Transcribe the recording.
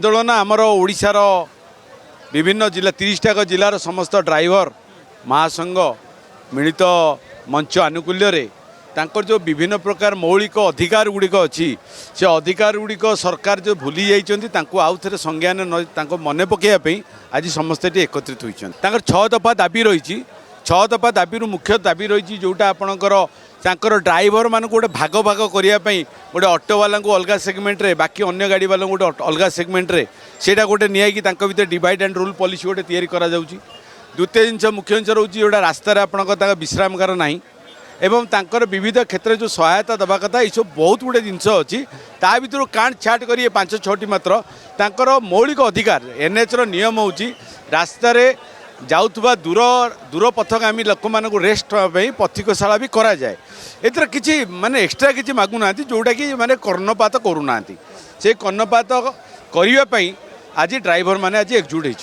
आंदोलन आमर ओडिशार विभिन्न जिला 30टा जिलार समस्त ड्राइवर महासंघ मिलित मंच आनुकूल्य तांकर जो विभिन्न प्रकार मौलिक अधिकार गुड़िक अच्छी से अधिकार गुड़िक सरकार जो भूली जाइंट आउ थे संज्ञान मन पकड़ापी आज समस्ते एकत्रित होती 6 दफा दाबी रही 6 दफा दाबी मुख्य दाबी रही जोटा आपणकर ड्राइवर मान गोटे भाग भाग करने गोटे ऑटो वाला को अलग सेगमेंट रे बाकी अन्य गाड़ी वाला गोटे अलग सेगमेंट रे सेटा गोटे नियाई भीतर डिवाइड एंड रूल पॉलिसी गोटे तैयारी करा जाउची। द्वितीय जिनस मुख्य जिनस रोचे जोटा रास्तार आपंकर विश्रामगार ना एवं तांकर विविध क्षेत्र जो सहायता दवा कथा ये सब बहुत गुड़े जिनस अच्छी ता भर काट छाट कर 5-6टी मात्र तांकर मौलिक अधिकार एनएचर नियम हूँ रास्तार जाऊथुबा दूर दूर पथगामी लोक मानक रेस्ट पथिकशाला भी करा जाए एथर किसी माने एक्सट्रा किसी मागुना जोटा कि माने कर्णपात करूना से कर्णपात करने आज ड्राइवर माने आज एकजुट होती।